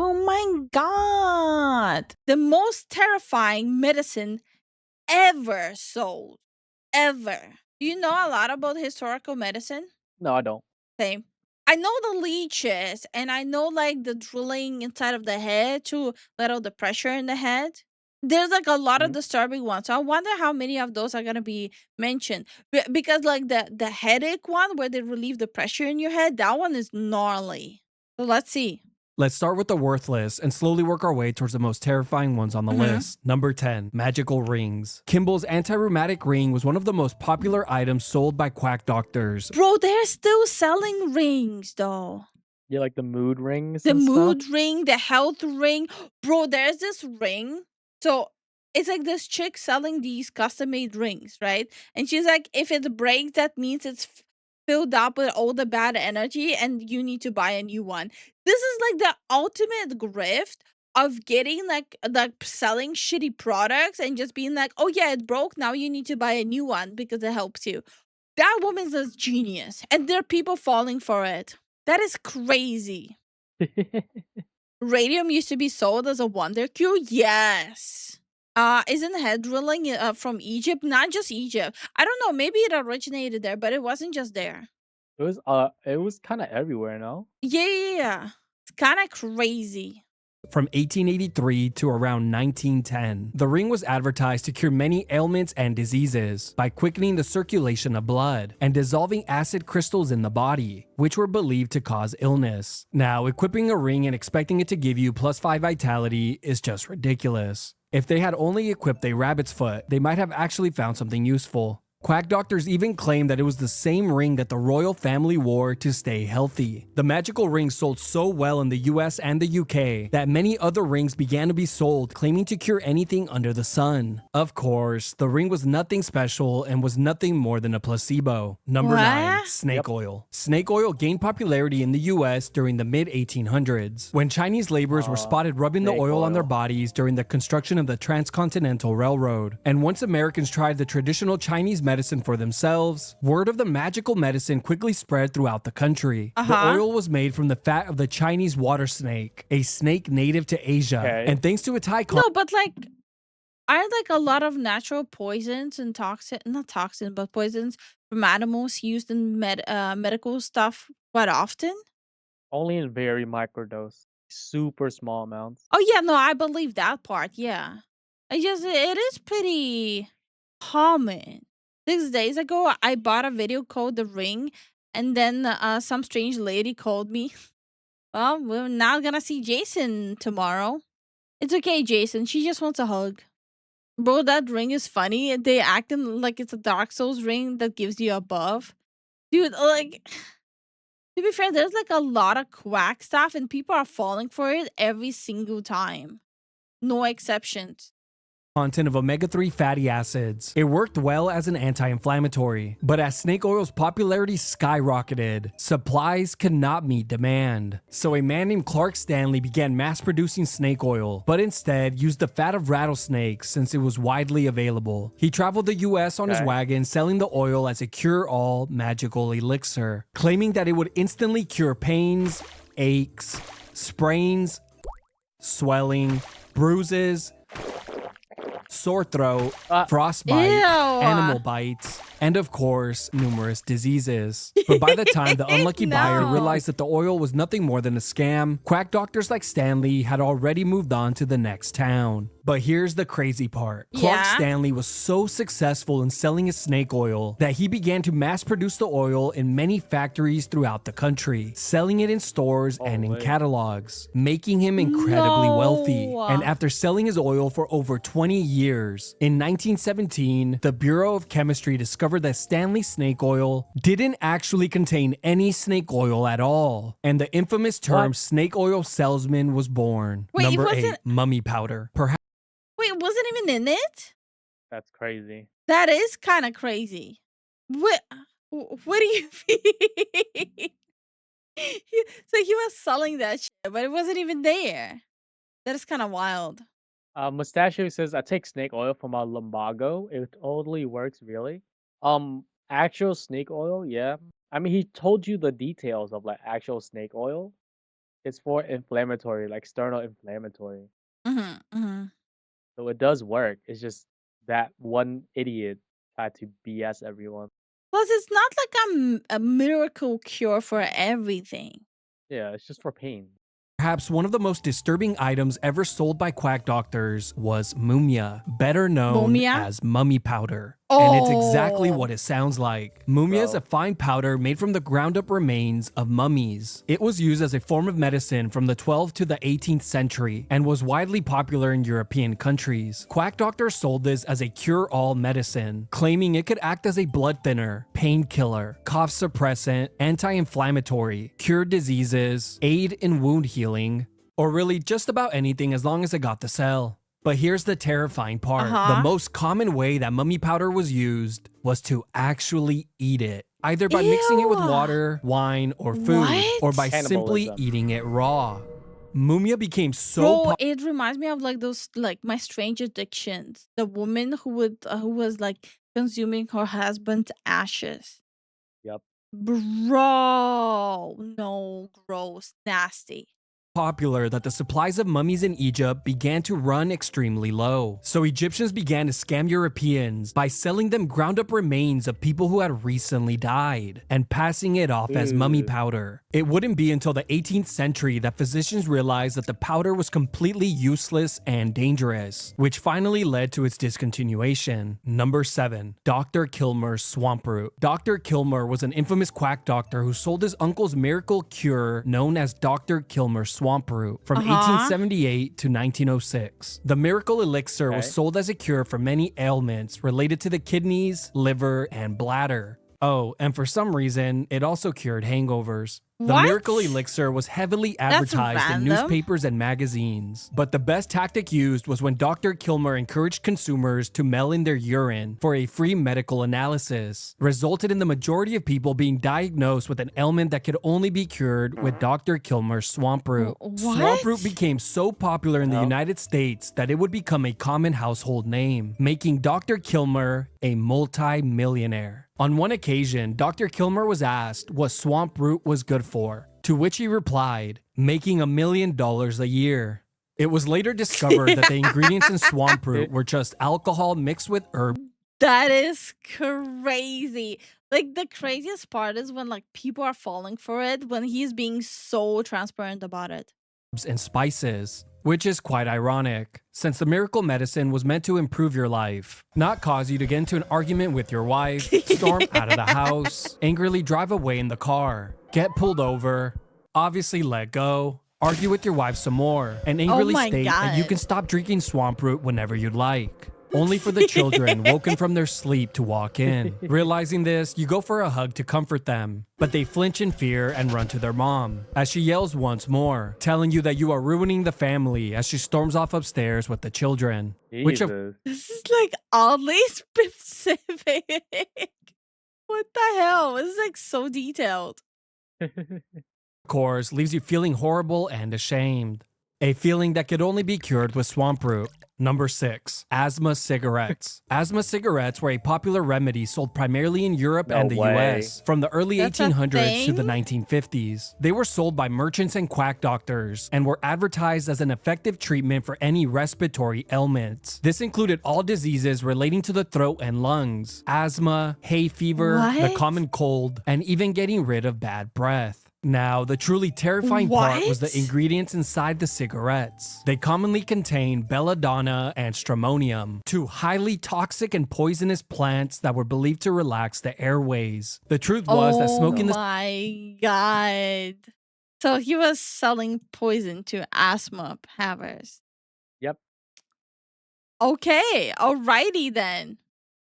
Oh my god. The most terrifying medicine ever sold. Ever. Do you know a lot about historical medicine? No, I don't. Same. I know the leeches and I know like the drilling inside of the head to let out the pressure in the head. There's like a lot of Mhm. disturbing ones. So I wonder how many of those are gonna be mentioned. Because like the headache one where they relieve the pressure in your head, that one is gnarly. So let's see. Let's start with the worthless and slowly work our way towards the most terrifying ones on the Mhm. list. Number 10, magical rings. Kimball's anti-rheumatic ring was one of the most popular items sold by quack doctors. Bro, they're still selling rings though. Yeah, like the mood rings The and stuff. mood ring, the health ring. Bro, there's this ring. So it's like this chick selling these custom made rings, right? And she's like, if it breaks, that means it's filled up with all the bad energy and you need to buy a new one. This is like the ultimate grift of getting like selling shitty products and just being like, oh yeah, it broke. Now you need to buy a new one because it helps you. That woman's a genius. And there are people falling for it. That is crazy. Radium used to be sold as a wonder cure? Yes. Isn't head drilling from Egypt? Not just Egypt. I don't know. Maybe it originated there, but it wasn't just there. It was kind of everywhere, no? Yeah, yeah, yeah. It's kind of crazy. From 1883 to around 1910, the ring was advertised to cure many ailments and diseases by quickening the circulation of blood and dissolving acid crystals in the body, which were believed to cause illness. Now, equipping a ring and expecting it to give you +5 vitality is just ridiculous. If they had only equipped a rabbit's foot, they might have actually found something useful. Quack doctors even claim that it was the same ring that the royal family wore to stay healthy. The magical ring sold so well in the US and the UK that many other rings began to be sold claiming to cure anything under the sun. Of course, the ring was nothing special and was nothing more than a placebo. Number 9, What? snake oil. Snake oil gained popularity in the US during the mid 1800s when Chinese laborers were spotted rubbing the Snake oil on their oil. bodies during the construction of the Transcontinental Railroad. And once Americans tried the traditional Chinese medicine for themselves, word of the magical medicine quickly spread throughout the country. The Uh-huh. oil was made from the fat of the Chinese water snake, a snake native to Asia. Okay. And thanks to its high No, but like, aren't like a lot of natural poisons and not toxins, but poisons from animals used in medical stuff quite often? Only in very microdose, super small amounts. Oh yeah, no, I believe that part. Yeah, it is pretty common. 6 days ago, I bought a video called The Ring, and then some strange lady called me. Well, we're not gonna see Jason tomorrow. It's okay, Jason. She just wants a hug. Bro, that ring is funny. They acting like it's a Dark Souls ring that gives you a buff. Dude, like, to be fair, there's like a lot of quack stuff, and people are falling for it every single time. No exceptions. content of omega-3 fatty acids. It worked well as an anti-inflammatory, but as snake oil's popularity skyrocketed, supplies could not meet demand. So a man named Clark Stanley began mass-producing snake oil, but instead used the fat of rattlesnakes since it was widely available. He traveled the US on his wagon selling the oil as a cure-all magical elixir, claiming that it would instantly cure pains, aches, sprains, swelling, bruises, sore throat, frostbite, Ew. animal bites, and of course, numerous diseases. But by the time the unlucky buyer No. realized that the oil was nothing more than a scam, quack doctors like Stanley had already moved on to the next town. But here's the crazy part. Clark Yeah? Stanley was so successful in selling his snake oil that he began to mass produce the oil in many factories throughout the country, selling it in stores and in Holy. catalogs, making him incredibly wealthy. No. And after selling his oil for over 20 years, in 1917, the Bureau of Chemistry discovered that Stanley snake oil didn't actually contain any snake oil at all. And the infamous term snake oil salesman was born. Wait, it Number 8, wasn't- mummy powder. Perhaps Wait, it wasn't even in it? That's crazy. That is kind of crazy. What? What do you mean? So he was selling that shit, but it wasn't even there. That is kind of wild. Mustachio says, I take snake oil from a lumbago. It totally works, really. Actual snake oil, yeah. I mean, he told you the details of like actual snake oil. it's for inflammatory, like external inflammatory. Mhm, mhm. So it does work. It's just that one idiot tried to BS everyone. Plus, it's not like a miracle cure for everything. Yeah, it's just for pain. Perhaps one of the most disturbing items ever sold by quack doctors was mumia, better known Momia? as mummy powder. And it's exactly what Oh, it sounds like. Mumia is a Bro. fine powder made from the ground up remains of mummies. It was used as a form of medicine from the 12th to the 18th century and was widely popular in European countries. Quack doctors sold this as a cure-all medicine, claiming it could act as a blood thinner, painkiller, cough suppressant, anti-inflammatory, cure diseases, aid in wound healing, or really just about anything as long as it got to sell. But here's the terrifying part. The uh-huh. most common way that mummy powder was used was to actually eat it, either by mixing it with Ew. water, wine, or food, or by What? simply Cannibalism. eating it raw. Mumia became so Bro, it reminds me of like those like my strange addictions. The woman who was like consuming her husband's ashes. Yep. Bro, no, gross, nasty. popular that the supplies of mummies in Egypt began to run extremely low. So Egyptians began to scam Europeans by selling them ground up remains of people who had recently died and passing it off as mummy Ugh. powder. It wouldn't be until the 18th century that physicians realized that the powder was completely useless and dangerous, which finally led to its discontinuation. Number 7. Dr. Kilmer's swamp root. Dr. Kilmer was an infamous quack doctor who sold his uncle's miracle cure known as Dr. Kilmer's swamp root from Uh-huh. 1878 to 1906. The miracle elixir was Okay. sold as a cure for many ailments related to the kidneys, liver, and bladder. Oh, and for some reason, it also cured hangovers. The What? miracle elixir was heavily That's advertised in random. newspapers and magazines, but the best tactic used was when Dr. Kilmer encouraged consumers to mail in their urine for a free medical analysis, resulted in the majority of people being diagnosed with an ailment that could only be cured with Dr. Kilmer's swamp root. Swamp root What? became so popular in the Yep. United States that it would become a common household name, making Dr. Kilmer a multi-millionaire. On one occasion, Dr. Kilmer was asked what swamp root was good for, to which he replied, making $1 million a year. It was later discovered that the ingredients in swamp root were just alcohol mixed with herbs That is crazy. Like the craziest part is when like people are falling for it when he's being so transparent about it. and spices, which is quite ironic, since the miracle medicine was meant to improve your life, not cause you to get into an argument with your wife, storm out of the house, angrily drive away in the car, get pulled over, obviously let go, argue with your wife some more, and angrily my state that you God. can stop drinking swamp root whenever you'd like. Only for the children woken from their sleep to walk in. Realizing this, you go for a hug to comfort them, but they flinch in fear and run to their mom, as she yells once more, telling you that you are ruining the family as she storms off upstairs with the children. Which of Jesus. This is like oddly specific. What the hell? This is like so detailed. course leaves you feeling horrible and ashamed. A feeling that could only be cured with swamp root. Number 6. Asthma cigarettes. Asthma cigarettes were a popular remedy sold primarily in Europe No and the way. US from the early That's a 1800s to the thing? 1950s. They were sold by merchants and quack doctors and were advertised as an effective treatment for any respiratory ailments. This included all diseases relating to the throat and lungs, asthma, hay fever, the What? common cold, and even getting rid of bad breath. Now, the truly terrifying part was the What? ingredients inside the cigarettes. They commonly contain belladonna and stramonium, two highly toxic and poisonous plants that were believed to relax the airways. The truth was that smoking the my God. So he was selling poison to asthma havers. Yep. Okay, alrighty then.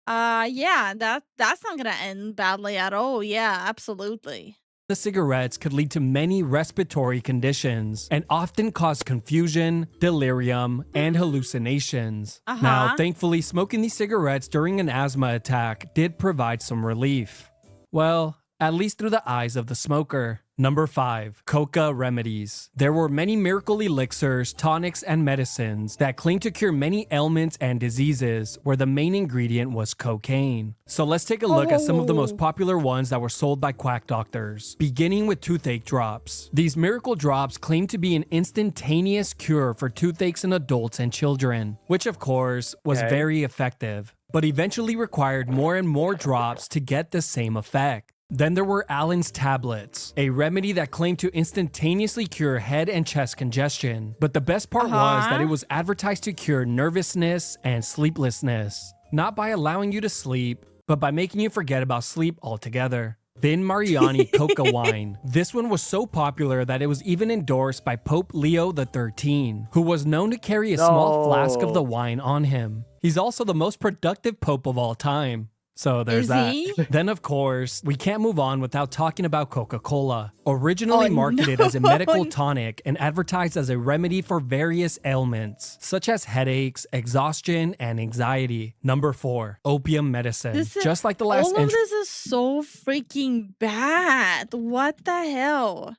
Yeah, that's not gonna end badly at all. Yeah, absolutely. the cigarettes could lead to many respiratory conditions and often cause confusion, delirium, and hallucinations. Now, Uh-huh. thankfully, smoking these cigarettes during an asthma attack did provide some relief. Well, at least through the eyes of the smoker. Number 5. Coca remedies. There were many miracle elixirs, tonics, and medicines that claimed to cure many ailments and diseases, where the main ingredient was cocaine. So let's take a look at some of the most popular ones that were sold by quack doctors, beginning with toothache drops. These miracle drops claimed to be an instantaneous cure for toothaches in adults and children, which of course was very effective, but eventually required more and more drops to get the same effect. Then there were Allen's tablets, a remedy that claimed to instantaneously cure head and chest congestion. But the best part was that it was advertised to cure nervousness and sleeplessness, not by allowing you to sleep, but by making you forget about sleep altogether. Vin Mariani Coca wine. This one was so popular that it was even endorsed by Pope Leo XIII, who was known to carry a small flask of the wine on him. He's also the most productive pope of all time. So there's that. Then, of course, we can't move on without talking about Coca-Cola. Originally marketed as a medical tonic and advertised as a remedy for various ailments, such as headaches, exhaustion, and anxiety. Number 4. Opium medicine. Just like the last all of this is so freaking bad. What the hell?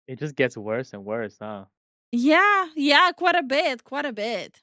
It just gets worse and worse, huh? Yeah, quite a bit.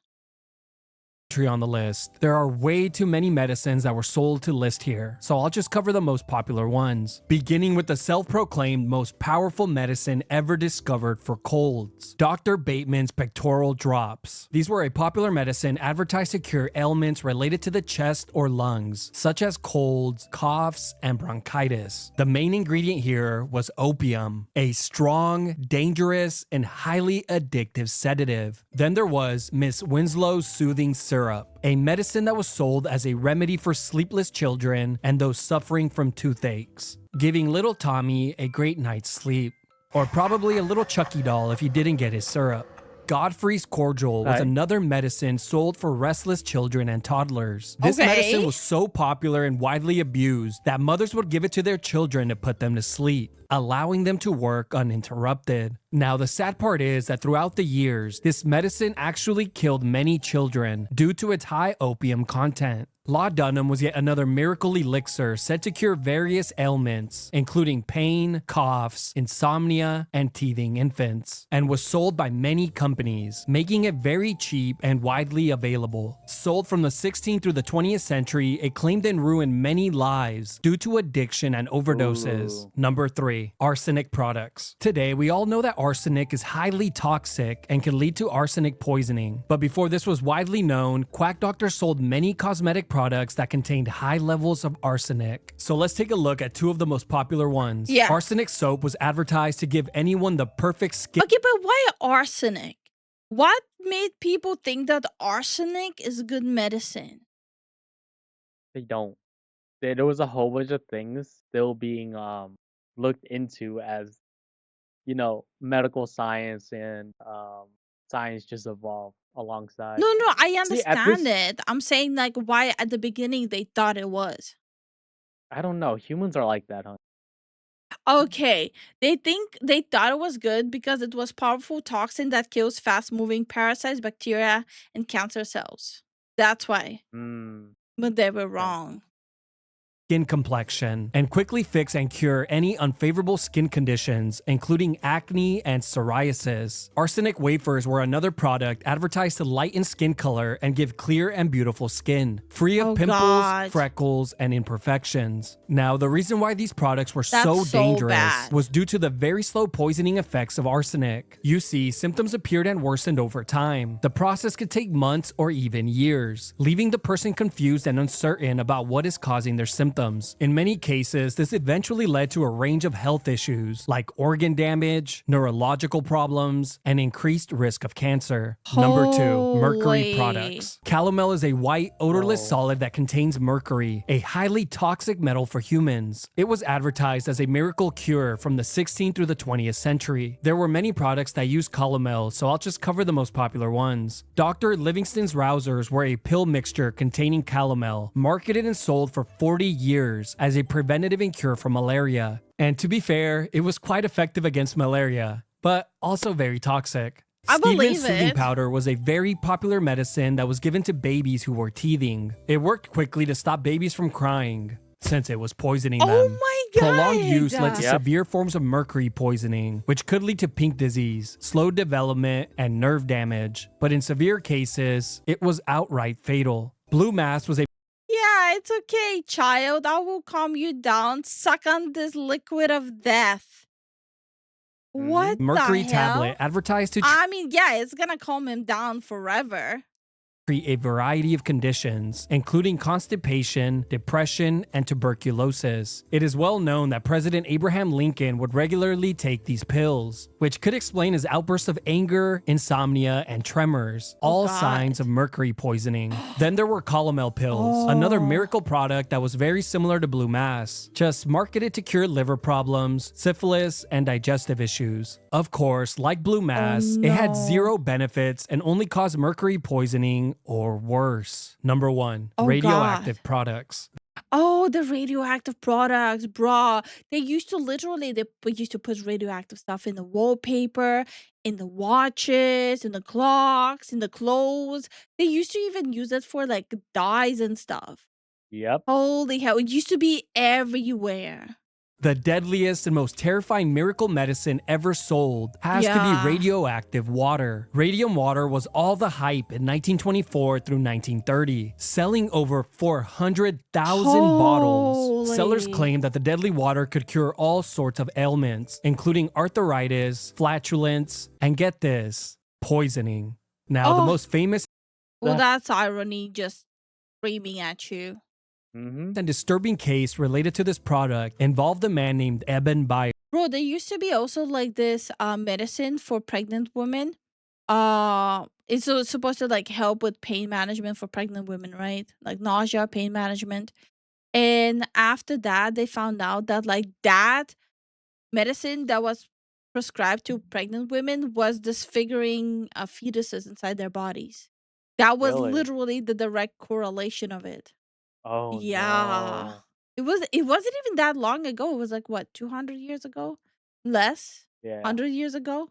On the list. There are way too many medicines that were sold to list here, so I'll just cover the most popular ones. Beginning with the self-proclaimed most powerful medicine ever discovered for colds, Dr. Bateman's pectoral drops. These were a popular medicine advertised to cure ailments related to the chest or lungs, such as colds, coughs, and bronchitis. The main ingredient here was opium, a strong, dangerous, and highly addictive sedative. Then there was Miss Winslow's soothing syrup, a medicine that was sold as a remedy for sleepless children and those suffering from toothaches, giving little Tommy a great night's sleep. Or probably a little Chucky doll if he didn't get his syrup. Godfrey's cordial was another medicine sold for restless children and toddlers. This medicine was so popular and widely abused that mothers would give it to their children to put them to sleep, allowing them to work uninterrupted. Now, the sad part is that throughout the years, this medicine actually killed many children due to its high opium content. Laudanum was yet another miracle elixir said to cure various ailments, including pain, coughs, insomnia, and teething infants, and was sold by many companies, making it very cheap and widely available. Sold from the 16th through the 20th century, it claimed and ruined many lives due to addiction and overdoses. Number 3. Arsenic products. Today, we all know that arsenic is highly toxic and can lead to arsenic poisoning. But before this was widely known, quack doctors sold many cosmetic products that contained high levels of arsenic. So let's take a look at two of the most popular ones. Arsenic soap was advertised to give anyone the perfect skin. Okay, but why arsenic? What made people think that arsenic is good medicine? They don't. There was a whole bunch of things still being looked into as, medical science and science just evolved alongside. No, I See, at understand this, it. I'm saying like why at the beginning they thought it was. I don't know. Humans are like that, huh? Okay, they thought it was good because it was powerful toxin that kills fast-moving parasites, bacteria, and cancer cells. That's why. Mm, But they were yeah. wrong. Skin complexion and quickly fix and cure any unfavorable skin conditions, including acne and psoriasis. Arsenic wafers were another product advertised to lighten skin color and give clear and beautiful skin, free of pimples, freckles, and imperfections. Now, the reason why these products were so dangerous was due to the very slow poisoning effects of arsenic. You see, symptoms appeared and worsened over time. The process could take months or even years, leaving the person confused and uncertain about what is causing their symptoms. In many cases, this eventually led to a range of health issues like organ damage, neurological problems, and increased risk of cancer. Number 2, mercury products. Calomel is a white, odorless solid that contains mercury, a highly toxic metal for humans. It was advertised as a miracle cure from the 16th through the 20th century. There were many products that used calomel, so I'll just cover the most popular ones. Dr. Livingston's Rousers were a pill mixture containing calomel, marketed and sold for 40 years as a preventative and cure for malaria. And to be fair, it was quite effective against malaria, but also very toxic. Stevens soothing powder was a very popular medicine that was given to babies who were teething. It worked quickly to stop babies from crying. since it was poisoning Oh them. my Prolonged use led to god. Yep. severe forms of mercury poisoning, which could lead to pink disease, slow development, and nerve damage. But in severe cases, it was outright fatal. Blue mass was a Yeah, it's okay, child. I will calm you down. Suck on this liquid of death. What the mercury tablet hell? advertised to I mean, yeah, it's gonna calm him down forever. treat a variety of conditions, including constipation, depression, and tuberculosis. It is well known that President Abraham Lincoln would regularly take these pills, which could explain his outbursts of anger, insomnia, and tremors, all God. signs of mercury poisoning. Then there were calomel pills, another miracle product that was very similar to blue mass, just marketed to cure liver problems, syphilis, and digestive issues. Of course, like blue mass, it had no. zero benefits and only caused mercury poisoning or worse. Number 1, Oh, radioactive God. products. Oh, the radioactive products, bruh. They used to literally, they used to put radioactive stuff in the wallpaper, in the watches, in the clocks, in the clothes. They used to even use it for like dyes and stuff. Yep. Holy hell, it used to be everywhere. The deadliest and most terrifying miracle medicine ever sold has to Yeah. be radioactive water. Radium water was all the hype in 1924 through 1930, selling over 400,000 bottles. Sellers Holy. claimed that the deadly water could cure all sorts of ailments, including arthritis, flatulence, and get this, poisoning. Now, the Oh. most famous Well, Yeah. that's irony just screaming at you. and disturbing case related to this product involved a man named Eben Bayer. Bro, there used to be also like this medicine for pregnant women. It's supposed to like help with pain management for pregnant women, right? Like nausea, pain management. And after that, they found out that like that medicine that was prescribed to pregnant women was disfiguring fetuses inside their bodies. That was Really? literally the direct correlation of it. Oh Yeah. no. It wasn't even that long ago. It was like what, 200 years ago? Less? Yeah. 100 years ago?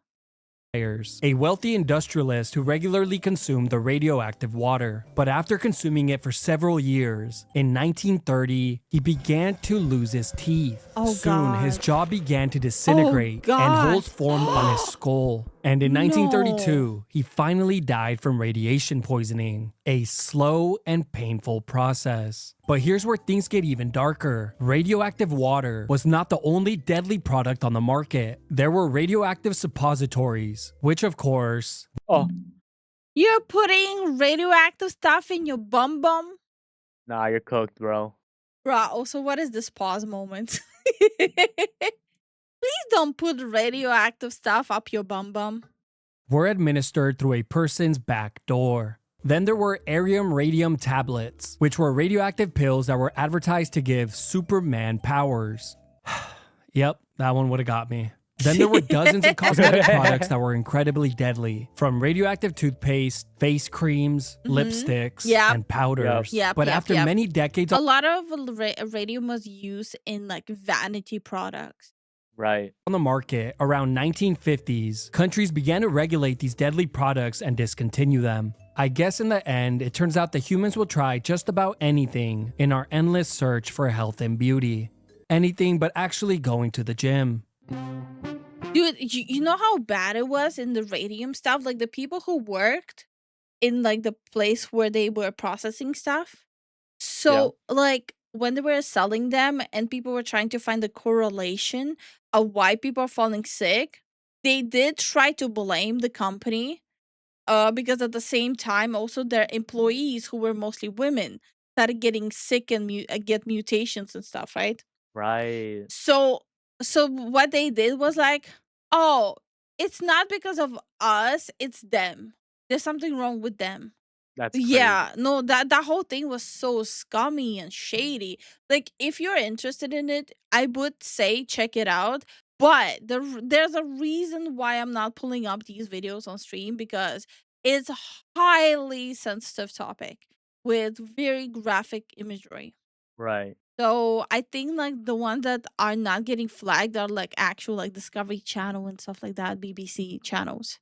A wealthy industrialist who regularly consumed the radioactive water. But after consuming it for several years, in 1930, he began to lose his teeth. Oh, Soon, his God. jaw began to disintegrate and God. holes formed on his skull. And in 1932, he finally died from radiation poisoning, a slow and painful process. But here's where things get even darker. Radioactive water was not the only deadly product on the market. There were radioactive suppositories, which of course, Oh, You're putting radioactive stuff in your bum bum? nah, you're cooked, bro. Bruh, also, what is this pause moment? Please don't put radioactive stuff up your bum bum. were administered through a person's back door. Then there were arium radium tablets, which were radioactive pills that were advertised to give Superman powers. Yep, that one would have got me. Then there were dozens of cosmetic products that were incredibly deadly, from radioactive toothpaste, face creams, lipsticks, Yep. and powders. Yep, But yep, after yep. many decades A lot of radium was used in like vanity products. Right. on the market around 1950s, countries began to regulate these deadly products and discontinue them. I guess in the end, it turns out that humans will try just about anything in our endless search for health and beauty. Anything but actually going to the gym. Dude, you know how bad it was in the radium stuff? Like the people who worked in like the place where they were processing stuff. So like when they were selling them and people were trying to find the correlation of why people are falling sick, they did try to blame the company. Because at the same time, also their employees who were mostly women started getting sick and get mutations and stuff, right? Right. So what they did was like, oh, it's not because of us, it's them. There's something wrong with them. That's crazy. Yeah, no, that whole thing was so scummy and shady. Like, if you're interested in it, I would say check it out. But there's a reason why I'm not pulling up these videos on stream because it's a highly sensitive topic with very graphic imagery. Right. So I think like the ones that are not getting flagged are like actual like Discovery Channel and stuff like that, BBC channels.